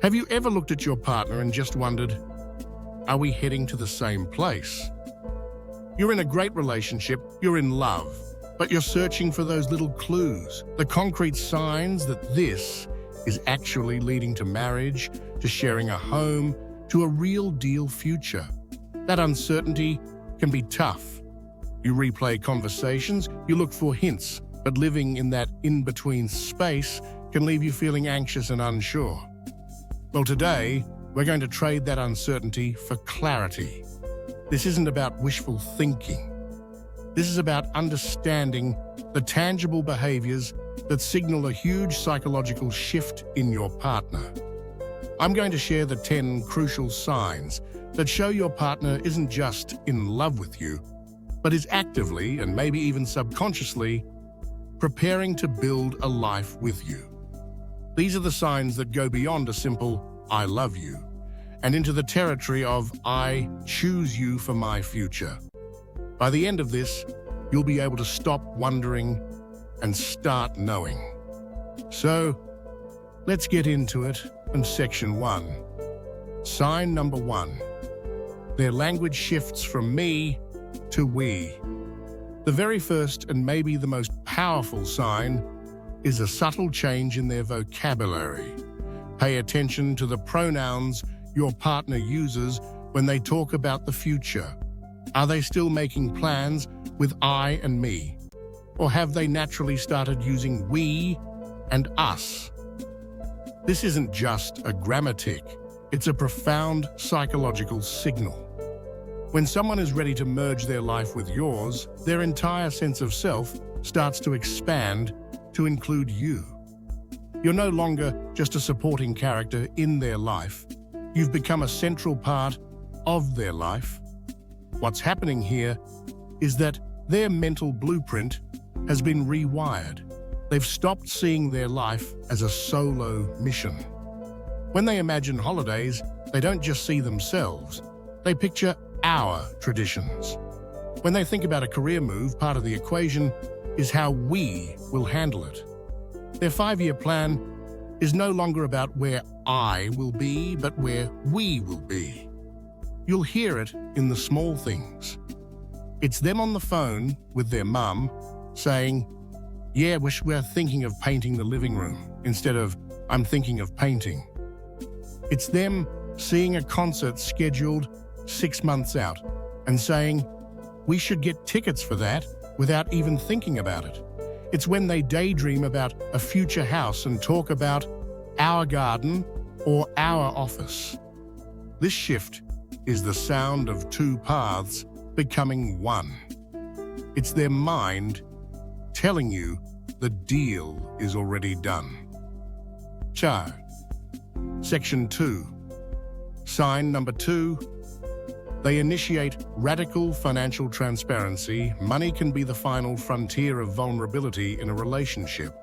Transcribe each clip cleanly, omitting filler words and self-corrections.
Have you ever looked at your partner and just wondered, are we heading to the same place? You're in a great relationship, you're in love, but you're searching for those little clues, the concrete signs that this is actually leading to marriage, to sharing a home, to a real deal future. That uncertainty can be tough. You replay conversations, you look for hints, but living in that in-between space can leave you feeling anxious and unsure. Well, today, we're going to trade that uncertainty for clarity. This isn't about wishful thinking. This is about understanding the tangible behaviors that signal a huge psychological shift in your partner. I'm going to share the 10 crucial signs that show your partner isn't just in love with you, but is actively, and maybe even subconsciously, preparing to build a life with you. These are the signs that go beyond a simple "I love you" and into the territory of "I choose you for my future." By the end of this, you'll be able to stop wondering and start knowing. So, let's get into it in section 1. Sign number 1. Their language shifts from me to we. The very first and maybe the most powerful sign is a subtle change in their vocabulary. Pay attention to the pronouns your partner uses when they talk about the future. Are they still making plans with I and me? Or have they naturally started using we and us? This isn't just a grammar tick, it's a profound psychological signal. When someone is ready to merge their life with yours, their entire sense of self starts to expand to include you. You're no longer just a supporting character in their life. You've become a central part of their life. What's happening here is that their mental blueprint has been rewired. They've stopped seeing their life as a solo mission. When they imagine holidays, they don't just see themselves. They picture our traditions. When they think about a career move, part of the equation is how we will handle it. Their 5-year plan is no longer about where I will be, but where we will be. You'll hear it in the small things. It's them on the phone with their mum saying, "Yeah, we're thinking of painting the living room," instead of "I'm thinking of painting." It's them seeing a concert scheduled 6 months out and saying, "We should get tickets for that," without even thinking about it. It's when they daydream about a future house and talk about our garden or our office. This shift is the sound of 2 paths becoming one. It's their mind telling you the deal is already done. Section 2. Sign number 2. They initiate radical financial transparency. Money can be the final frontier of vulnerability in a relationship.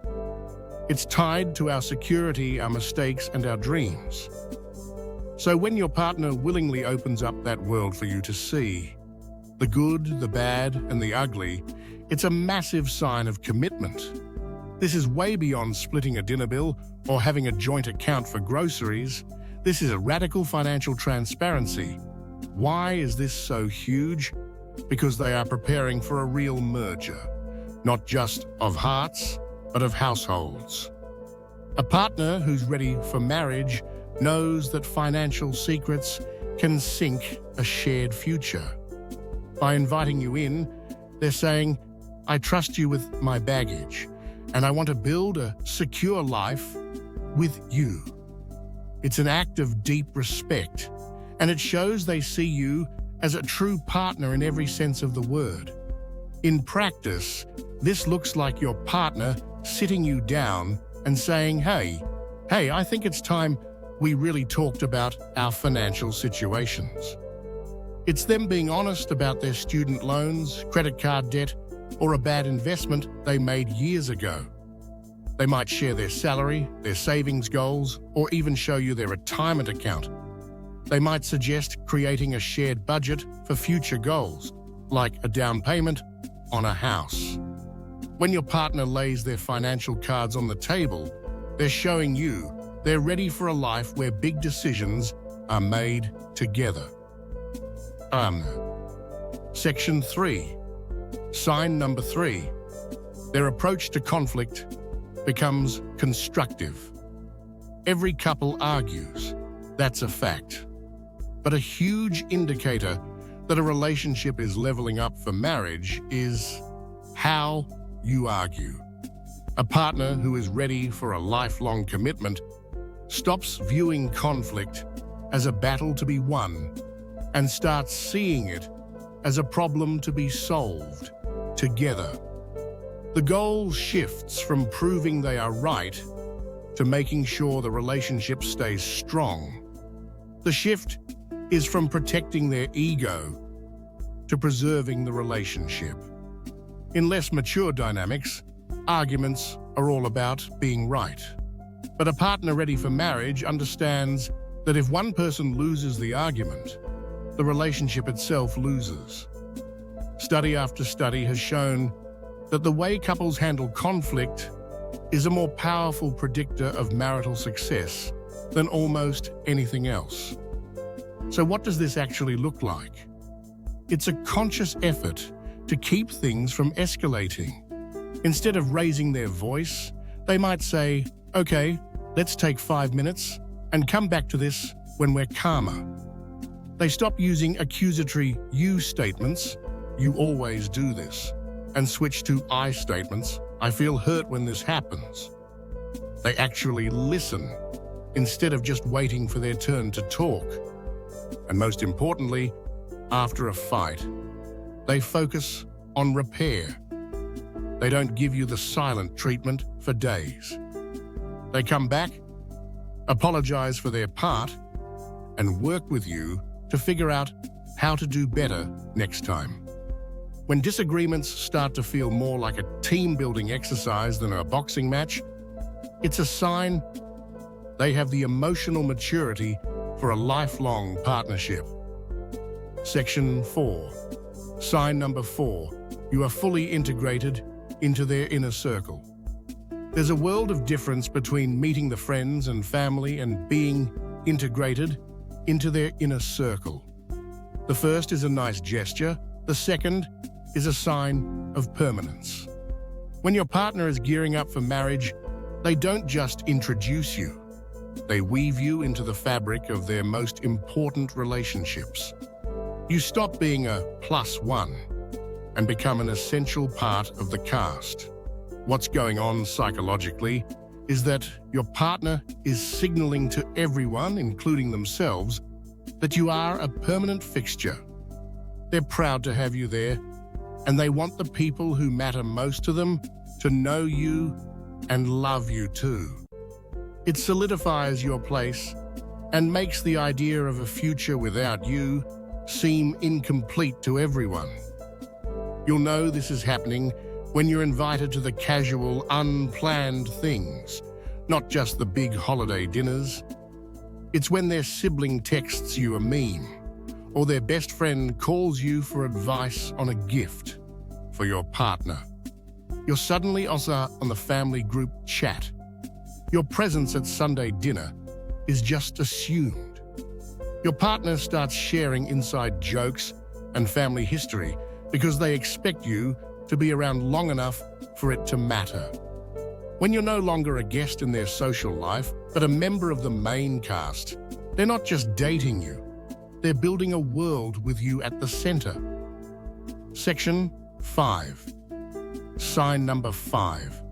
It's tied to our security, our mistakes, and our dreams. So when your partner willingly opens up that world for you to see, the good, the bad, and the ugly, it's a massive sign of commitment. This is way beyond splitting a dinner bill or having a joint account for groceries. This is a radical financial transparency. Why is this so huge? Because they are preparing for a real merger, not just of hearts, but of households. A partner who's ready for marriage knows that financial secrets can sink a shared future. By inviting you in, they're saying, "I trust you with my baggage, and I want to build a secure life with you." It's an act of deep respect, and it shows they see you as a true partner in every sense of the word. In practice, this looks like your partner sitting you down and saying, hey, I think it's time we really talked about our financial situations." It's them being honest about their student loans, credit card debt, or a bad investment they made years ago. They might share their salary, their savings goals, or even show you their retirement account. They might suggest creating a shared budget for future goals, like a down payment on a house. When your partner lays their financial cards on the table, they're showing you They're ready for a life where big decisions are made together. Section 3. Sign number 3. Their approach to conflict becomes constructive. Every couple argues. That's a fact. But a huge indicator that a relationship is leveling up for marriage is how you argue. A partner who is ready for a lifelong commitment stops viewing conflict as a battle to be won and starts seeing it as a problem to be solved together. The goal shifts from proving they are right to making sure the relationship stays strong. The shift is from protecting their ego to preserving the relationship. In less mature dynamics, arguments are all about being right. But a partner ready for marriage understands that if one person loses the argument, the relationship itself loses. Study after study has shown that the way couples handle conflict is a more powerful predictor of marital success than almost anything else. So what does this actually look like? It's a conscious effort to keep things from escalating. Instead of raising their voice, they might say, "Okay, let's take 5 minutes and come back to this when we're calmer." They stop using accusatory "you" statements, "you always do this," and switch to "I" statements, "I feel hurt when this happens." They actually listen instead of just waiting for their turn to talk. And most importantly, after a fight, they focus on repair. They don't give you the silent treatment for days. They come back, apologize for their part, and work with you to figure out how to do better next time. When disagreements start to feel more like a team-building exercise than a boxing match, it's a sign they have the emotional maturity for a lifelong partnership. Section 4. Sign number 4. You are fully integrated into their inner circle. There's a world of difference between meeting the friends and family and being integrated into their inner circle. The first is a nice gesture. The second is a sign of permanence. When your partner is gearing up for marriage, they don't just introduce you. They weave you into the fabric of their most important relationships. You stop being a +1 and become an essential part of the cast. What's going on psychologically is that your partner is signaling to everyone, including themselves, that you are a permanent fixture. They're proud to have you there, and they want the people who matter most to them to know you and love you too. It solidifies your place and makes the idea of a future without you seem incomplete to everyone. You'll know this is happening when you're invited to the casual, unplanned things, not just the big holiday dinners. It's when their sibling texts you a meme, or their best friend calls you for advice on a gift for your partner. You're suddenly also on the family group chat. Your presence at Sunday dinner is just assumed. Your partner starts sharing inside jokes and family history because they expect you to be around long enough for it to matter. When you're no longer a guest in their social life, but a member of the main cast, they're not just dating you, they're building a world with you at the center. Section 5. Sign number 5.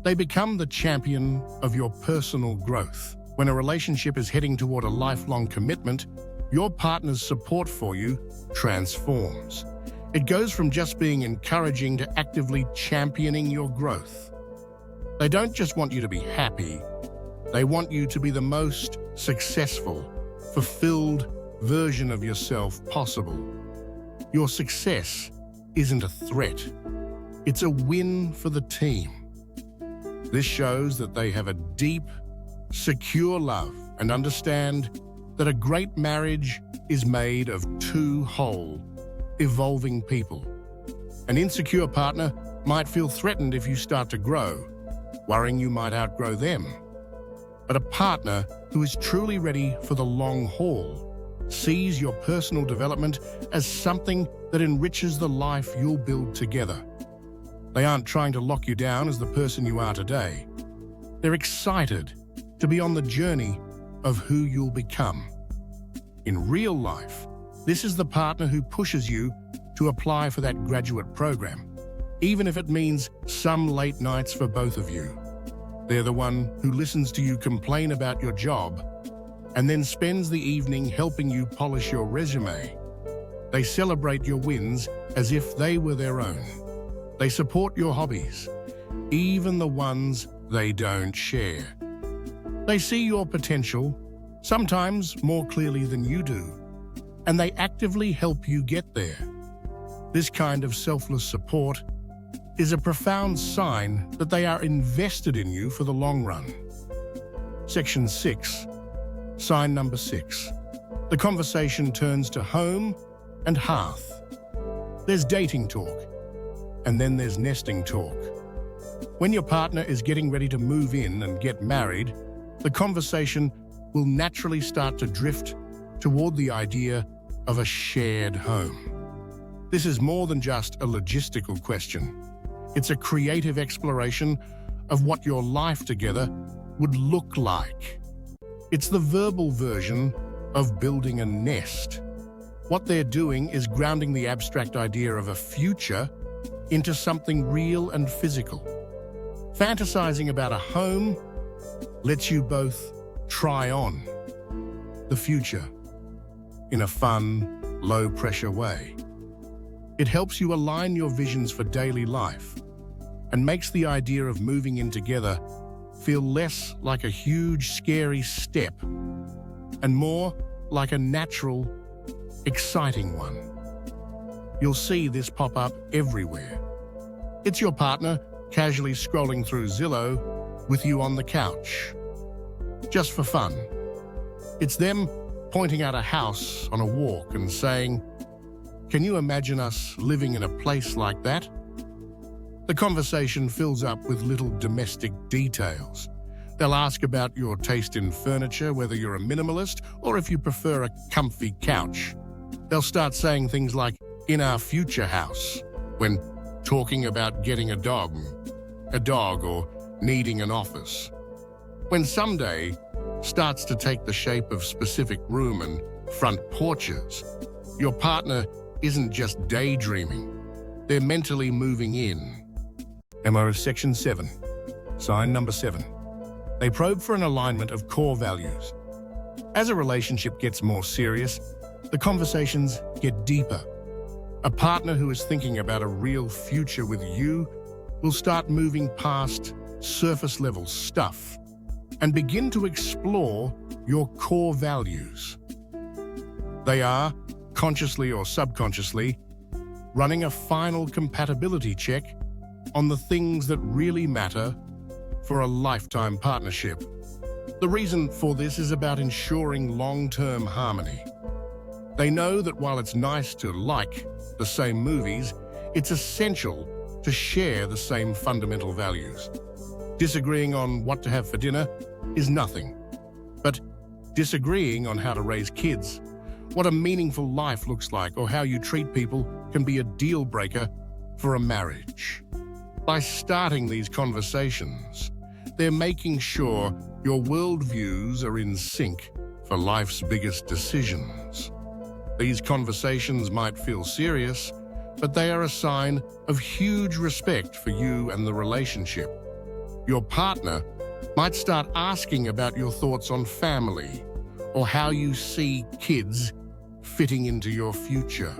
They become the champion of your personal growth. When a relationship is heading toward a lifelong commitment, your partner's support for you transforms. It goes from just being encouraging to actively championing your growth. They don't just want you to be happy, they want you to be the most successful, fulfilled version of yourself possible. Your success isn't a threat, it's a win for the team. This shows that they have a deep, secure love and understand that a great marriage is made of two whole, evolving people. An insecure partner might feel threatened if you start to grow, worrying you might outgrow them. but a partner who is truly ready for the long haul, sees your personal development as something that enriches the life you'll build together. They aren't trying to lock you down as the person you are today. They're excited to be on the journey of who you'll become. In real life, this is the partner who pushes you to apply for that graduate program, even if it means some late nights for both of you. They're the one who listens to you complain about your job and then spends the evening helping you polish your resume. They celebrate your wins as if they were their own. They support your hobbies, even the ones they don't share. They see your potential, sometimes more clearly than you do, and they actively help you get there. This kind of selfless support is a profound sign that they are invested in you for the long run. Section 6. Sign number 6. The conversation turns to home and hearth. There's dating talk, and then there's nesting talk. When your partner is getting ready to move in and get married, the conversation will naturally start to drift toward the idea of a shared home. This is more than just a logistical question. It's a creative exploration of what your life together would look like. It's the verbal version of building a nest. What they're doing is grounding the abstract idea of a future into something real and physical. Fantasizing about a home lets you both try on the future in a fun, low-pressure way. It helps you align your visions for daily life and makes the idea of moving in together feel less like a huge, scary step and more like a natural, exciting one. You'll see this pop up everywhere. It's your partner casually scrolling through Zillow with you on the couch, just for fun. It's them pointing out a house on a walk and saying, "Can you imagine us living in a place like that?" The conversation fills up with little domestic details. They'll ask about your taste in furniture, whether you're a minimalist or if you prefer a comfy couch. They'll start saying things like, "in our future house," when talking about getting a dog or needing an office. When someday starts to take the shape of specific room and front porches, your partner isn't just daydreaming, they're mentally moving in. MO Section 7. Sign number 7. They probe for an alignment of core values. As a relationship gets more serious, the conversations get deeper. A partner who is thinking about a real future with you will start moving past surface-level stuff and begin to explore your core values. They are, consciously or subconsciously, running a final compatibility check on the things that really matter for a lifetime partnership. The reason for this is about ensuring long-term harmony. They know that while it's nice to like the same movies, it's essential to share the same fundamental values. Disagreeing on what to have for dinner is nothing, but disagreeing on how to raise kids, what a meaningful life looks like, or how you treat people can be a deal breaker for a marriage. By starting these conversations, they're making sure your worldviews are in sync for life's biggest decisions. These conversations might feel serious, but they are a sign of huge respect for you and the relationship. Your partner might start asking about your thoughts on family or how you see kids fitting into your future.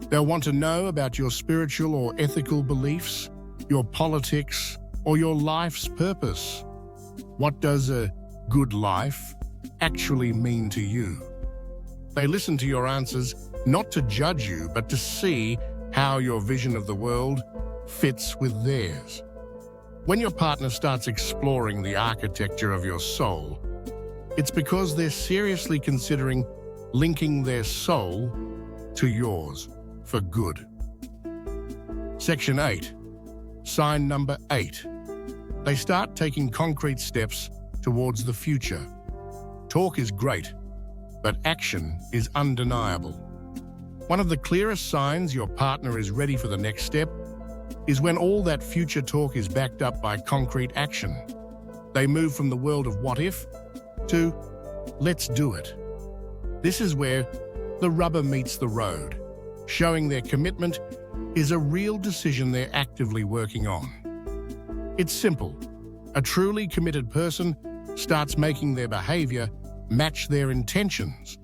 They'll want to know about your spiritual or ethical beliefs, your politics, or your life's purpose. What does a good life actually mean to you? They listen to your answers not to judge you, but to see how your vision of the world fits with theirs. When your partner starts exploring the architecture of your soul, it's because they're seriously considering linking their soul to yours for good. Section 8. Sign number 8. They start taking concrete steps towards the future. Talk is great, but action is undeniable. One of the clearest signs your partner is ready for the next step is when all that future talk is backed up by concrete action. They move from the world of what if to let's do it. This is where the rubber meets the road, showing their commitment is a real decision they're actively working on. It's simple. A truly committed person starts making their behavior match their intentions.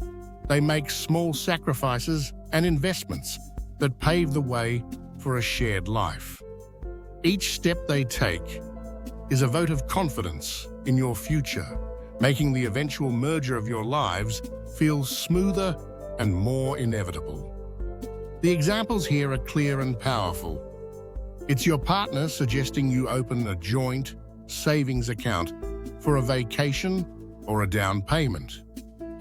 They make small sacrifices and investments that pave the way for a shared life. Each step they take is a vote of confidence in your future, making the eventual merger of your lives feel smoother and more inevitable. The examples here are clear and powerful. It's your partner suggesting you open a joint savings account for a vacation or a down payment.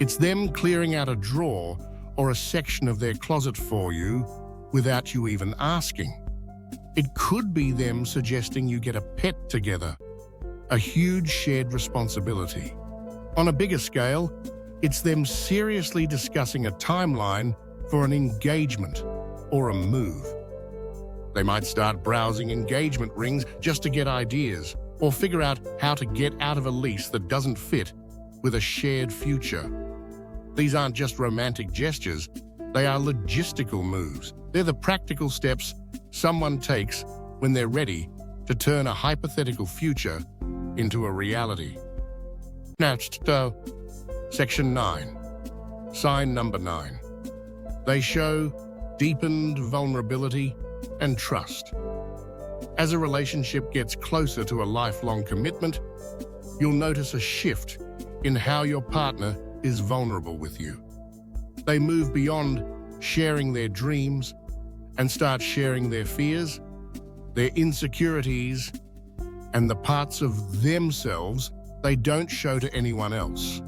It's them clearing out a drawer or a section of their closet for you without you even asking. It could be them suggesting you get a pet together, a huge shared responsibility. On a bigger scale, it's them seriously discussing a timeline for an engagement or a move. They might start browsing engagement rings just to get ideas or figure out how to get out of a lease that doesn't fit with a shared future. These aren't just romantic gestures, they are logistical moves. They're the practical steps someone takes when they're ready to turn a hypothetical future into a reality. Next, Section 9. Sign number 9. They show deepened vulnerability and trust. As a relationship gets closer to a lifelong commitment, you'll notice a shift in how your partner is vulnerable with you. They move beyond sharing their dreams and start sharing their fears, their insecurities, and the parts of themselves they don't show to anyone else.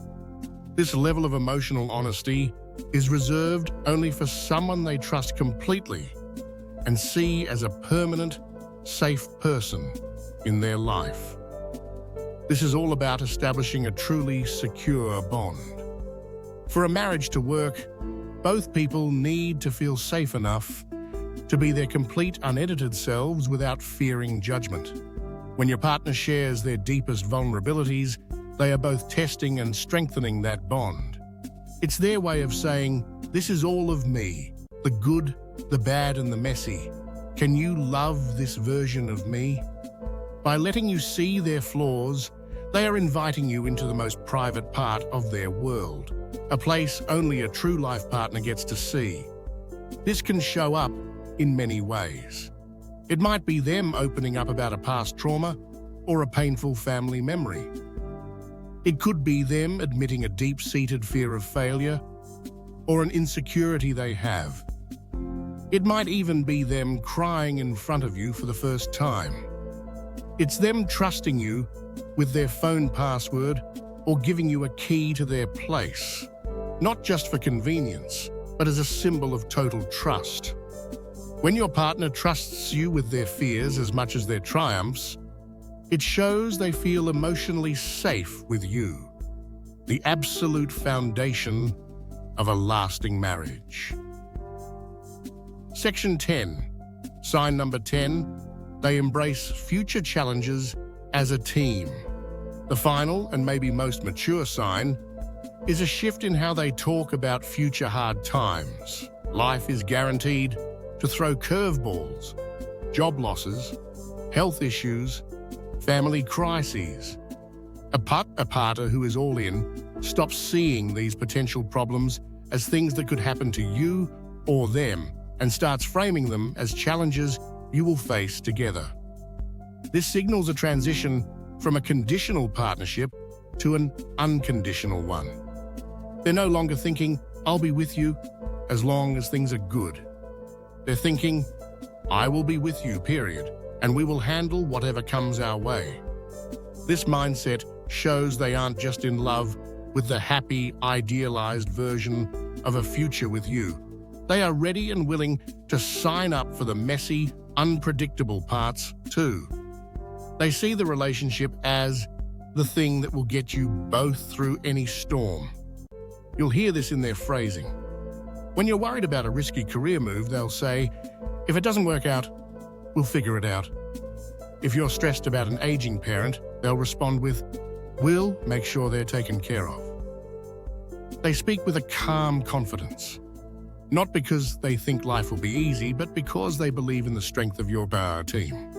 This level of emotional honesty is reserved only for someone they trust completely and see as a permanent, safe person in their life. This is all about establishing a truly secure bond. For a marriage to work, both people need to feel safe enough to be their complete, unedited selves without fearing judgment. When your partner shares their deepest vulnerabilities, they are both testing and strengthening that bond. It's their way of saying, this is all of me, the good, the bad, and the messy. Can you love this version of me? By letting you see their flaws, they are inviting you into the most private part of their world, a place only a true life partner gets to see. This can show up in many ways. It might be them opening up about a past trauma or a painful family memory. It could be them admitting a deep-seated fear of failure or an insecurity they have. It might even be them crying in front of you for the first time. It's them trusting you with their phone password or giving you a key to their place, not just for convenience, but as a symbol of total trust. When your partner trusts you with their fears as much as their triumphs, it shows they feel emotionally safe with you, the absolute foundation of a lasting marriage. Section 10. Sign number 10. They embrace future challenges as a team. The final and maybe most mature sign is a shift in how they talk about future hard times. Life is guaranteed to throw curveballs, job losses, health issues, family crises. A partner who is all in stops seeing these potential problems as things that could happen to you or them and starts framing them as challenges you will face together. This signals a transition from a conditional partnership to an unconditional one. They're no longer thinking, I'll be with you as long as things are good. They're thinking, I will be with you, period, and we will handle whatever comes our way. This mindset shows they aren't just in love with the happy, idealized version of a future with you. They are ready and willing to sign up for the messy, unpredictable parts too. They see the relationship as the thing that will get you both through any storm. You'll hear this in their phrasing. When you're worried about a risky career move, they'll say, "If it doesn't work out, we'll figure it out." If you're stressed about an aging parent, they'll respond with, "We'll make sure they're taken care of." They speak with a calm confidence, not because they think life will be easy, but because they believe in the strength of your team.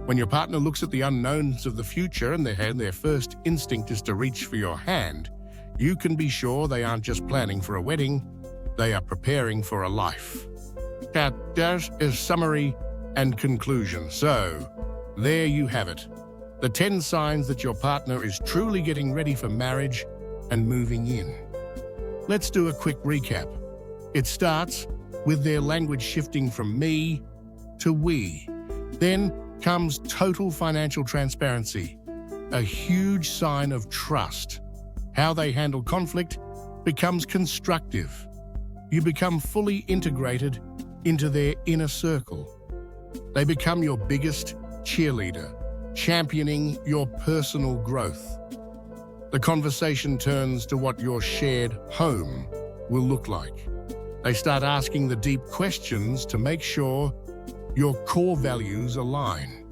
When your partner looks at the unknowns of the future and their first instinct is to reach for your hand, you can be sure they aren't just planning for a wedding, they are preparing for a life. That is summary and conclusion. So, there you have it. The 10 signs that your partner is truly getting ready for marriage and moving in. Let's do a quick recap. It starts with their language shifting from me to we. Then comes total financial transparency, a huge sign of trust. How they handle conflict becomes constructive. You become fully integrated into their inner circle. They become your biggest cheerleader, championing your personal growth. The conversation turns to what your shared home will look like. They start asking the deep questions to make sure your core values align.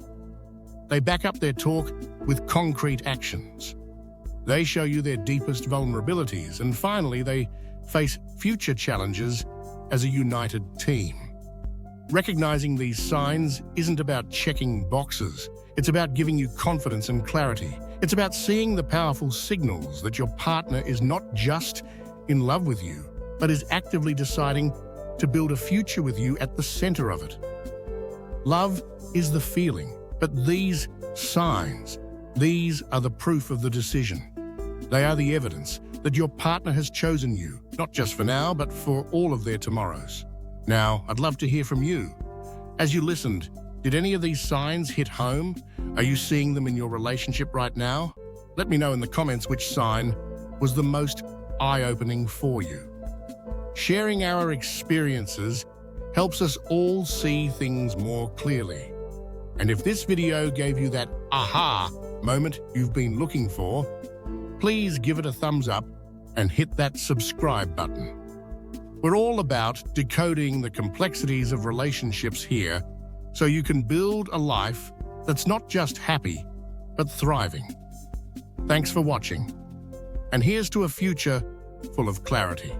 They back up their talk with concrete actions. They show you their deepest vulnerabilities, and finally, they face future challenges as a united team. Recognizing these signs isn't about checking boxes. It's about giving you confidence and clarity. It's about seeing the powerful signals that your partner is not just in love with you, but is actively deciding to build a future with you at the center of it. Love is the feeling, but these signs, these are the proof of the decision. They are the evidence that your partner has chosen you, not just for now, but for all of their tomorrows. Now, I'd love to hear from you. As you listened, did any of these signs hit home? Are you seeing them in your relationship right now? Let me know in the comments which sign was the most eye-opening for you. Sharing our experiences helps us all see things more clearly. And if this video gave you that aha moment you've been looking for, please give it a thumbs up and hit that subscribe button. We're all about decoding the complexities of relationships here so you can build a life that's not just happy, but thriving. Thanks for watching. And here's to a future full of clarity.